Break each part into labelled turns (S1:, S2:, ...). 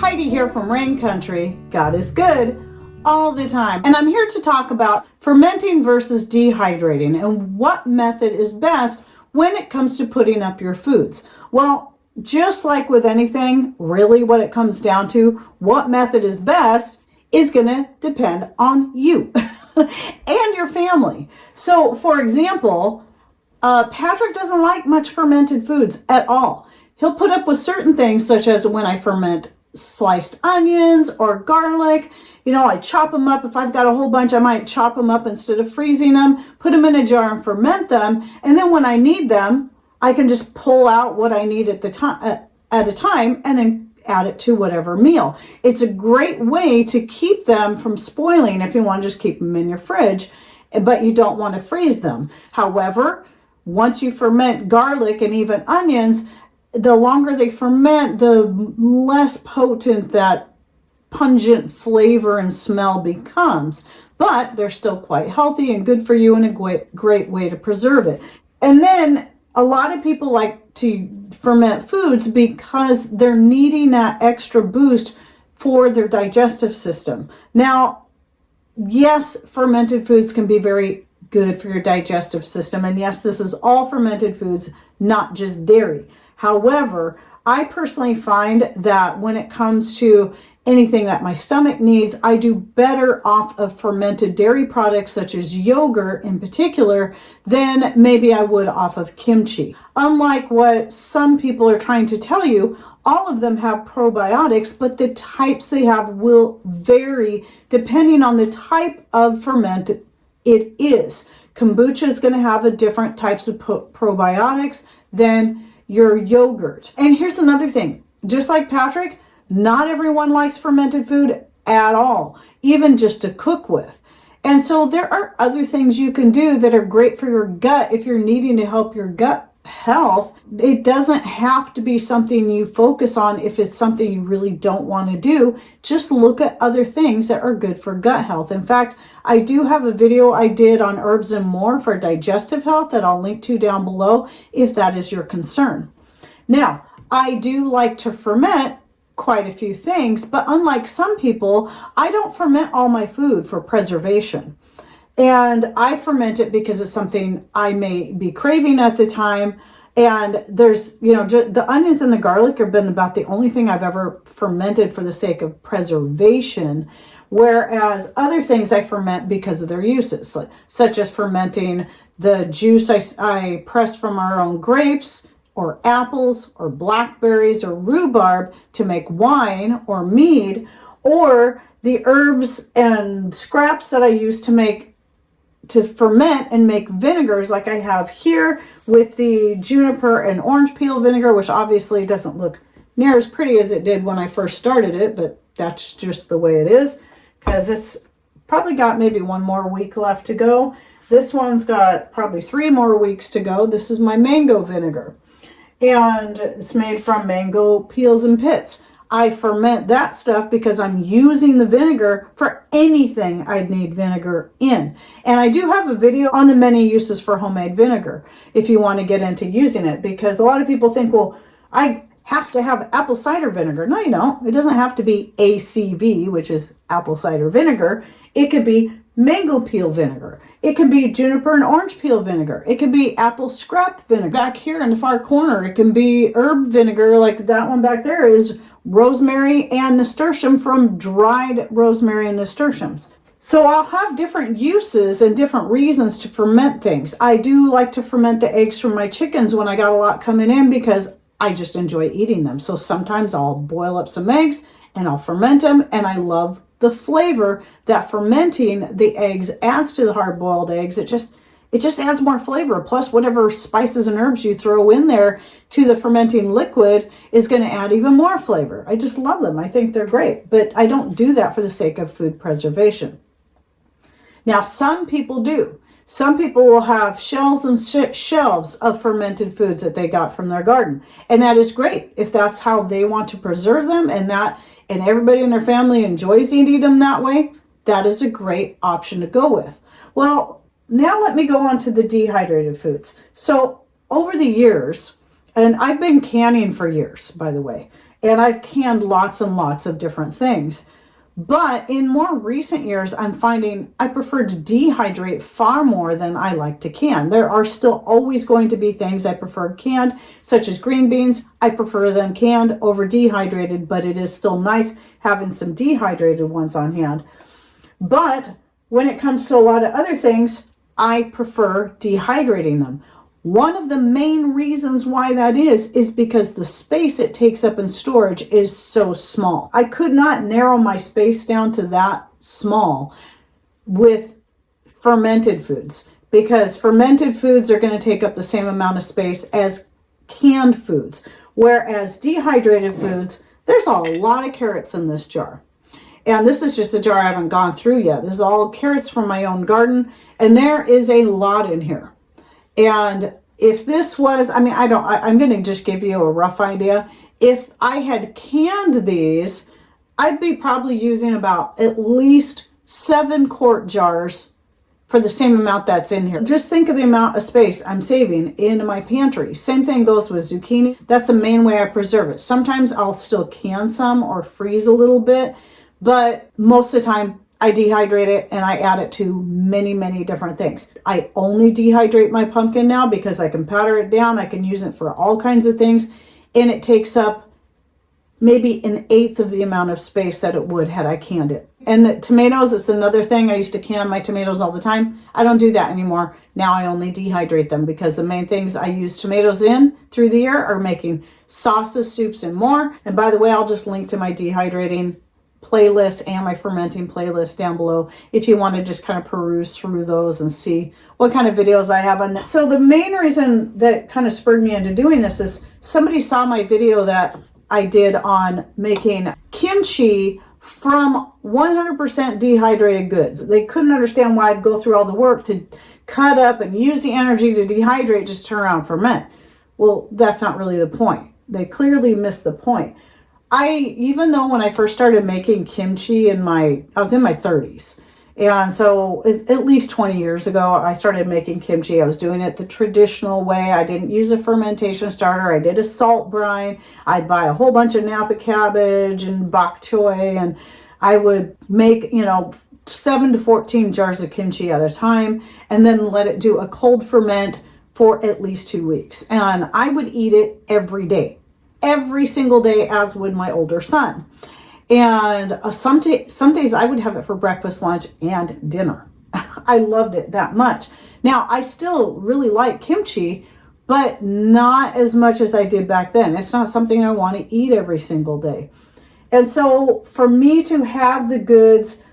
S1: Heidi here from Rain Country. God is good all the time. And I'm here to talk about fermenting versus dehydrating and what method is best when it comes to putting up your foods. Well, just like with anything, really what it comes down to, what method is best is going to depend on you and your family. So, for example, Patrick doesn't like much fermented foods at all. He'll put up with certain things, such as when I ferment sliced onions or garlic. You know, I chop them up. If I've got a whole bunch, I might chop them up instead of freezing them, put them in a jar and ferment them. And then when I need them, I can just pull out what I need at a time and then add it to whatever meal. It's a great way to keep them from spoiling if you want to just keep them in your fridge, but you don't want to freeze them. However, once you ferment garlic and even onions, the longer they ferment, the less potent that pungent flavor and smell becomes. But they're still quite healthy and good for you, and a great way to preserve it. And then a lot of people like to ferment foods because they're needing that extra boost for their digestive system. Now, yes, fermented foods can be very good for your digestive system. And yes, this is all fermented foods, not just dairy. However, I personally find that when it comes to anything that my stomach needs, I do better off of fermented dairy products such as yogurt in particular than maybe I would off of kimchi. Unlike what some people are trying to tell you, all of them have probiotics, but the types they have will vary depending on the type of ferment it is. Kombucha is going to have a different types of probiotics than your yogurt. And here's another thing, just like Patrick, not everyone likes fermented food at all, even just to cook with. And so there are other things you can do that are great for your gut if you're needing to help your gut health. It doesn't have to be something you focus on if it's something you really don't want to do. Just look at other things that are good for gut health. In fact, I do have a video I did on herbs and more for digestive health that I'll link to down below if that is your concern. Now, I do like to ferment quite a few things, but unlike some people, I don't ferment all my food for preservation. And I ferment it because it's something I may be craving at the time. And there's, you know, the onions and the garlic have been about the only thing I've ever fermented for the sake of preservation. Whereas other things I ferment because of their uses, such as fermenting the juice I press from our own grapes or apples or blackberries or rhubarb to make wine or mead, or the herbs and scraps that I use to ferment and make vinegars like I have here with the juniper and orange peel vinegar, which obviously doesn't look near as pretty as it did when I first started it, but that's just the way it is because it's probably got maybe one more week left to go. This one's got probably 3 more weeks to go. This is my mango vinegar, and it's made from mango peels and pits. I ferment that stuff because I'm using the vinegar for anything I'd need vinegar in. And I do have a video on the many uses for homemade vinegar if you want to get into using it, because a lot of people think, well, I have to have apple cider vinegar. No, you don't. It doesn't have to be ACV, which is apple cider vinegar. It could be mango peel vinegar. It could be juniper and orange peel vinegar. It could be apple scrap vinegar. Back here in the far corner, it can be herb vinegar, like that one back there is rosemary and nasturtium from dried rosemary and nasturtiums. So I'll have different uses and different reasons to ferment things. I do like to ferment the eggs from my chickens when I got a lot coming in because I just enjoy eating them. So sometimes I'll boil up some eggs and I'll ferment them, and I love the flavor that fermenting the eggs adds to the hard-boiled eggs. It just adds more flavor. Plus, whatever spices and herbs you throw in there to the fermenting liquid is going to add even more flavor. I just love them. I think they're great, but I don't do that for the sake of food preservation. Now, some people do. Some people will have shelves and shelves of fermented foods that they got from their garden. And that is great if that's how they want to preserve them, and everybody in their family enjoys eating them that way. That is a great option to go with. Well, now let me go on to the dehydrated foods. So over the years, and I've been canning for years, by the way, And I've canned lots and lots of different things. But in more recent years, I'm finding I prefer to dehydrate far more than I like to can. There are still always going to be things I prefer canned, such as green beans. I prefer them canned over dehydrated, but it is still nice having some dehydrated ones on hand. But when it comes to a lot of other things, I prefer dehydrating them. One of the main reasons why that is because the space it takes up in storage is so small. I could not narrow my space down to that small with fermented foods, because fermented foods are going to take up the same amount of space as canned foods. Whereas dehydrated foods, there's a lot of carrots in this jar. And this is just the jar I haven't gone through yet. This is all carrots from my own garden, and there is a lot in here. And if this was, I'm going to just give you a rough idea. If I had canned these, I'd be probably using about at least 7-quart jars for the same amount that's in here. Just think of the amount of space I'm saving in my pantry. Same thing goes with zucchini. That's the main way I preserve it. Sometimes I'll still can some or freeze a little bit, but most of the time I dehydrate it and I add it to many, many different things. I only dehydrate my pumpkin now because I can powder it down. I can use it for all kinds of things, and it takes up maybe 1/8 of the amount of space that it would had I canned it. And the tomatoes is another thing. I used to can my tomatoes all the time. I don't do that anymore. Now I only dehydrate them, because the main things I use tomatoes in through the year are making sauces, soups, and more. And by the way, I'll just link to my dehydrating playlist and my fermenting playlist down below if you want to just kind of peruse through those and see what kind of videos I have on this. So the main reason that kind of spurred me into doing this is somebody saw my video that I did on making kimchi from 100% dehydrated goods. They couldn't understand why I'd go through all the work to cut up and use the energy to dehydrate, just turn around and ferment. Well, that's not really the point. They clearly missed the point. Even though when I first started making kimchi I was in my 30s. And so at least 20 years ago, I started making kimchi. I was doing it the traditional way. I didn't use a fermentation starter. I did a salt brine. I'd buy a whole bunch of Napa cabbage and bok choy, and I would make, 7 to 14 jars of kimchi at a time, and then let it do a cold ferment for at least 2 weeks. And I would eat it every day. Every single day, as would my older son. And some days I would have it for breakfast, lunch, and dinner. I loved it that much. Now, I still really like kimchi, but not as much as I did back then. It's not something I want to eat every single day. And so for me to have the goods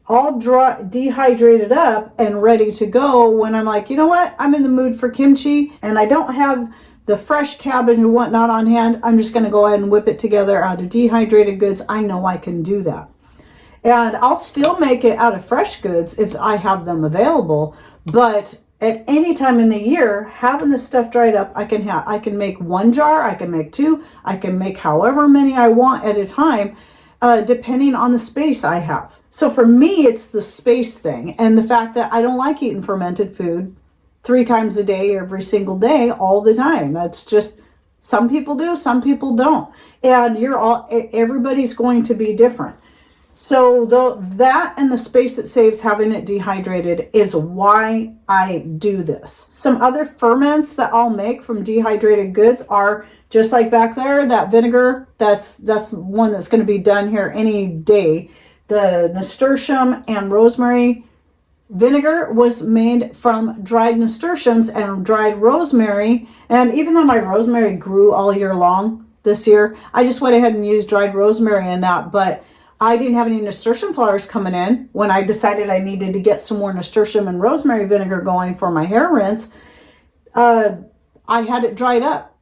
S1: all dehydrated up and ready to go when I'm like, you know what, I'm in the mood for kimchi and I don't have the fresh cabbage and whatnot on hand, I'm just going to go ahead and whip it together out of dehydrated goods. I know I can do that. And I'll still make it out of fresh goods if I have them available. But at any time in the year, having the stuff dried up, I can make 1 jar, I can make 2, I can make however many I want at a time, depending on the space I have. So for me, it's the space thing and the fact that I don't like eating fermented food 3 times a day, every single day, all the time. That's just, some people do, some people don't. And everybody's going to be different. So that and the space it saves having it dehydrated is why I do this. Some other ferments that I'll make from dehydrated goods are just like back there, that vinegar, that's one that's going to be done here any day. The nasturtium and rosemary vinegar was made from dried nasturtiums and dried rosemary. And even though my rosemary grew all year long this year, I just went ahead and used dried rosemary in that. But I didn't have any nasturtium flowers coming in when I decided I needed to get some more nasturtium and rosemary vinegar going for my hair rinse. I had it dried up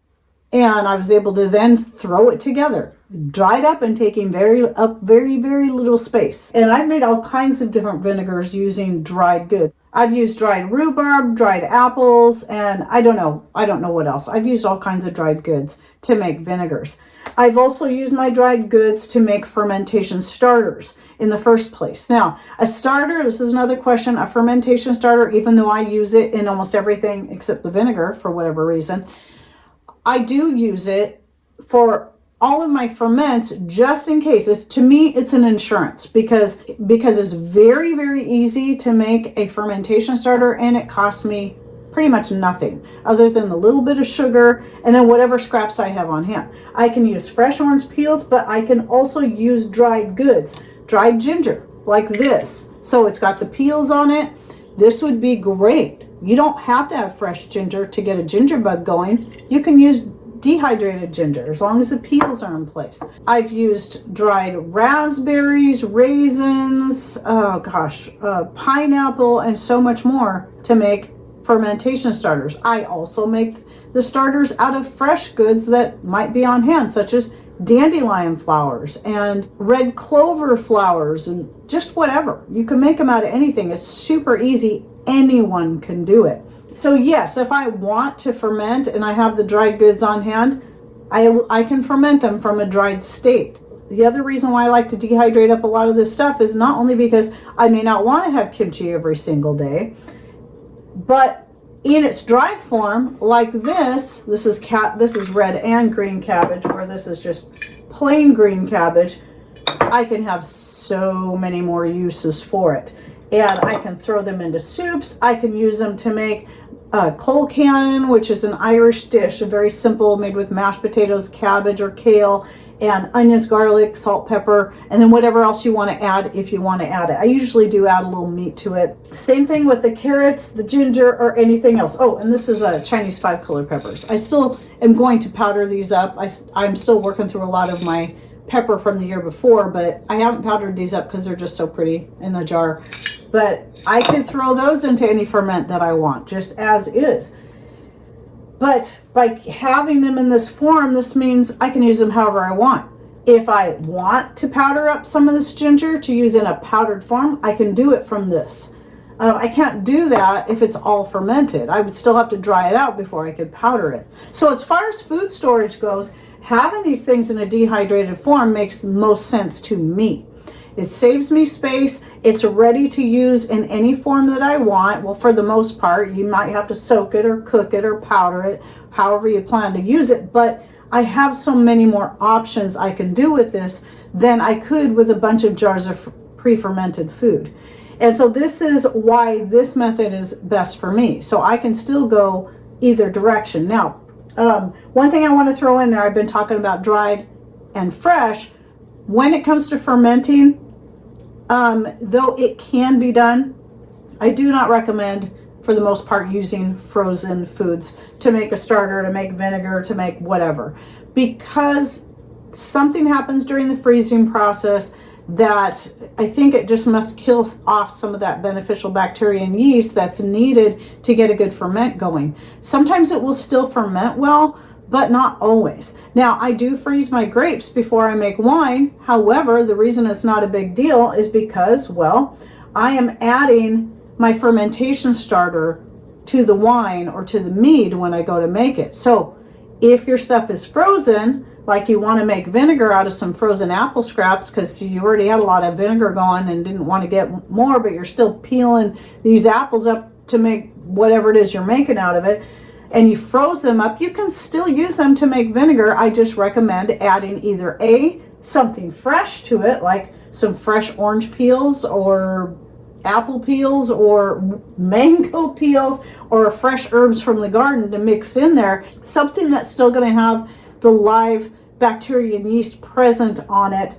S1: and I was able to then throw it together. Dried up and taking very, very little space. And I've made all kinds of different vinegars using dried goods. I've used dried rhubarb, dried apples, and I don't know what else. I've used all kinds of dried goods to make vinegars. I've also used my dried goods to make fermentation starters in the first place. Now, a starter, this is another question, a fermentation starter, even though I use it in almost everything except the vinegar for whatever reason, I do use it for all of my ferments just in case. To me, it's an insurance because it's very, very easy to make a fermentation starter, and it costs me pretty much nothing other than a little bit of sugar and then whatever scraps I have on hand. I can use fresh orange peels, but I can also use dried goods, dried ginger like this. So it's got the peels on it. This would be great. You don't have to have fresh ginger to get a ginger bug going. You can use dehydrated ginger as long as the peels are in place. I've used dried raspberries, raisins, pineapple, and so much more to make fermentation starters. I also make the starters out of fresh goods that might be on hand, such as dandelion flowers and red clover flowers and just whatever. You can make them out of anything. It's super easy. Anyone can do it. So yes, if I want to ferment and I have the dried goods on hand, I can ferment them from a dried state. The other reason why I like to dehydrate up a lot of this stuff is not only because I may not want to have kimchi every single day, but in its dried form, like this is red and green cabbage, where this is just plain green cabbage. I can have so many more uses for it. And I can throw them into soups. I can use them to make col cannon, which is an Irish dish, very simple, made with mashed potatoes, cabbage or kale, and onions, garlic, salt, pepper, and then whatever else you want to add if you want to add it. I usually do add a little meat to it. Same thing with the carrots, the ginger, or anything else. Oh, and this is Chinese 5-color peppers. I still am going to powder these up. I'm still working through a lot of my pepper from the year before, but I haven't powdered these up because they're just so pretty in the jar. But I could throw those into any ferment that I want, just as is. But by having them in this form, this means I can use them however I want. If I want to powder up some of this ginger to use in a powdered form, I can do it from this. I can't do that if it's all fermented. I would still have to dry it out before I could powder it. So as far as food storage goes, having these things in a dehydrated form makes the most sense to me. It saves me space. It's ready to use in any form that I want. Well, for the most part, you might have to soak it or cook it or powder it, however you plan to use it. But I have so many more options I can do with this than I could with a bunch of jars of pre-fermented food. And so this is why this method is best for me. So I can still go either direction. Now, one thing I want to throw in there, I've been talking about dried and fresh. When it comes to fermenting, though it can be done, I do not recommend, for the most part, using frozen foods to make a starter, to make vinegar, to make whatever, because something happens during the freezing process that I think it just must kill off some of that beneficial bacteria and yeast that's needed to get a good ferment going. Sometimes it will still ferment well, but not always. Now, I do freeze my grapes before I make wine. However, the reason it's not a big deal is because, well, I am adding my fermentation starter to the wine or to the mead when I go to make it. So if your stuff is frozen, like you want to make vinegar out of some frozen apple scraps because you already had a lot of vinegar going and didn't want to get more, but you're still peeling these apples up to make whatever it is you're making out of it, and you froze them up, you can still use them to make vinegar. I just recommend adding either something fresh to it, like some fresh orange peels or apple peels or mango peels or fresh herbs from the garden to mix in there, something that's still going to have the live bacteria and yeast present on it,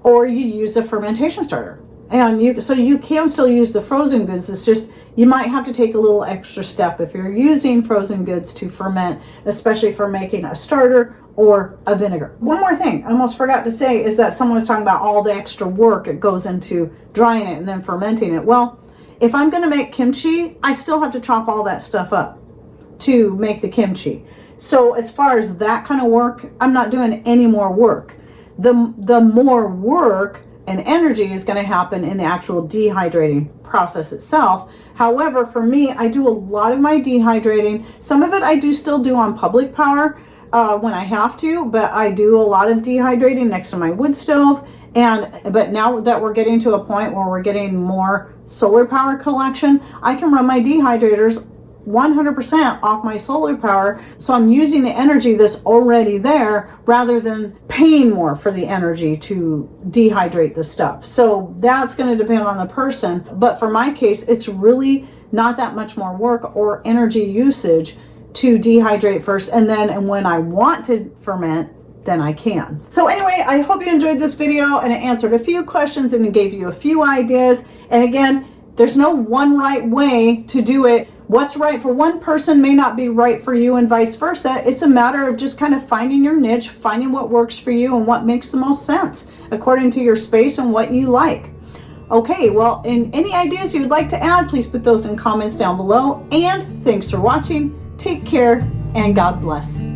S1: or you use a fermentation starter. And you can still use the frozen goods. It's just you might have to take a little extra step if you're using frozen goods to ferment, especially for making a starter or a vinegar. One more thing I almost forgot to say is that someone was talking about all the extra work it goes into drying it and then fermenting it. Well, if I'm going to make kimchi, I still have to chop all that stuff up to make the kimchi. So as far as that kind of work, I'm not doing any more work. The more work and energy is going to happen in the actual dehydrating process itself. However, for me, I do a lot of my dehydrating. Some of it I do still do on public power when I have to, but I do a lot of dehydrating next to my wood stove. But now that we're getting to a point where we're getting more solar power collection, I can run my dehydrators 100% off my solar power. So I'm using the energy that's already there rather than paying more for the energy to dehydrate the stuff. So that's going to depend on the person. But for my case, it's really not that much more work or energy usage to dehydrate first. And when I want to ferment, then I can. So anyway, I hope you enjoyed this video and it answered a few questions and it gave you a few ideas. And again, there's no one right way to do it. What's right for one person may not be right for you and vice versa. It's a matter of just kind of finding your niche, finding what works for you and what makes the most sense according to your space and what you like. Okay, well, and any ideas you'd like to add, please put those in comments down below. And thanks for watching. Take care and God bless.